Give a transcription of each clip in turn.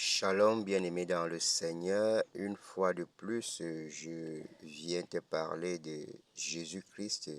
Shalom, bien-aimé dans le Seigneur. Une fois de plus, je viens te parler de Jésus-Christ,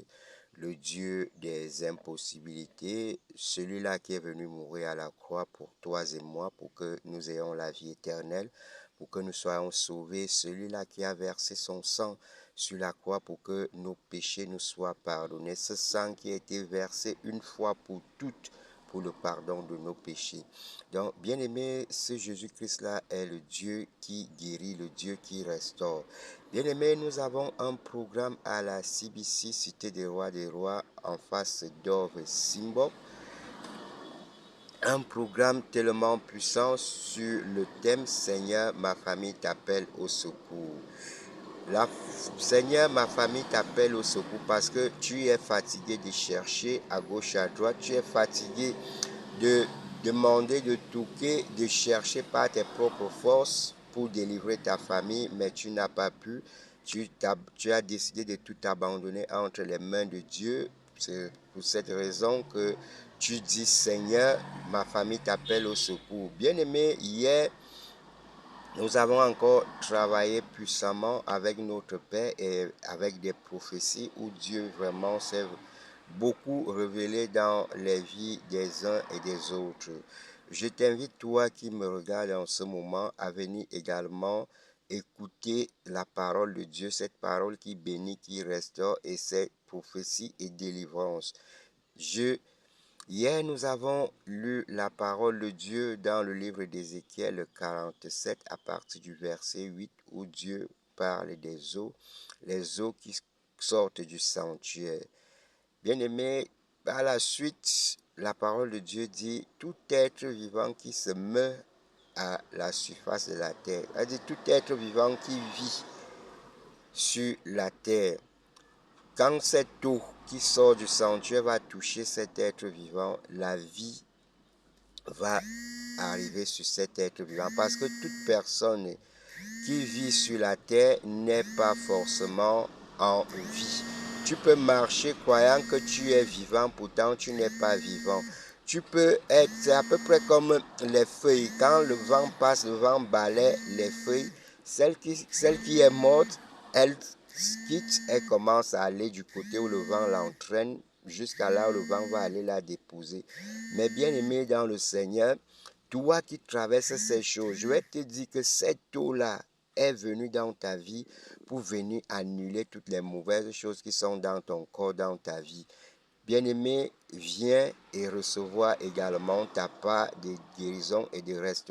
le Dieu des impossibilités, celui-là qui est venu mourir à la croix pour toi et moi, pour que nous ayons la vie éternelle, pour que nous soyons sauvés, celui-là qui a versé son sang sur la croix pour que nos péchés nous soient pardonnés. Ce sang qui a été versé une fois pour toutes, pour le pardon de nos péchés. Donc, bien-aimé, ce Jésus-Christ-là est le Dieu qui guérit, le Dieu qui restaure. Bien-aimé, nous avons un programme à la CBC, Cité des Rois, en face d'Ove Simbo. Un programme tellement puissant sur le thème Seigneur, ma famille t'appelle au secours. Seigneur, ma famille t'appelle au secours parce que tu es fatigué de chercher à gauche, à droite. Tu es fatigué de demander, de toquer, de chercher par tes propres forces pour délivrer ta famille, mais tu n'as pas pu. Tu as décidé de tout abandonner entre les mains de Dieu. C'est pour cette raison que tu dis, Seigneur, ma famille t'appelle au secours. Bien-aimé, hier, nous avons encore travaillé puissamment avec notre Père et avec des prophéties où Dieu vraiment s'est beaucoup révélé dans les vies des uns et des autres. Je t'invite, toi qui me regardes en ce moment, à venir également écouter la parole de Dieu, cette parole qui bénit, qui restaure, et cette prophétie et délivrance. Hier, nous avons lu la parole de Dieu dans le livre d'Ézéchiel 47 à partir du verset 8 où Dieu parle des eaux, les eaux qui sortent du sanctuaire. Bien-aimé, par la suite, la parole de Dieu dit tout être vivant qui se meurt à la surface de la terre, c'est-à-dire tout être vivant qui vit sur la terre. Quand cette eau qui sort du sanctuaire va toucher cet être vivant, la vie va arriver sur cet être vivant. Parce que toute personne qui vit sur la terre n'est pas forcément en vie. Tu peux marcher croyant que tu es vivant, pourtant tu n'es pas vivant. Tu peux être, c'est à peu près comme les feuilles. Quand le vent passe, le vent balaie les feuilles. Celle qui est morte, elle quitte, elle commence à aller du côté où le vent l'entraîne, jusqu'à là où le vent va aller la déposer. Mais bien aimé dans le Seigneur, toi qui traverses ces choses, je vais te dire que cette eau-là est venue dans ta vie pour venir annuler toutes les mauvaises choses qui sont dans ton corps, dans ta vie. Bien-aimé, viens et recevoir également ta part de guérison et de restauration.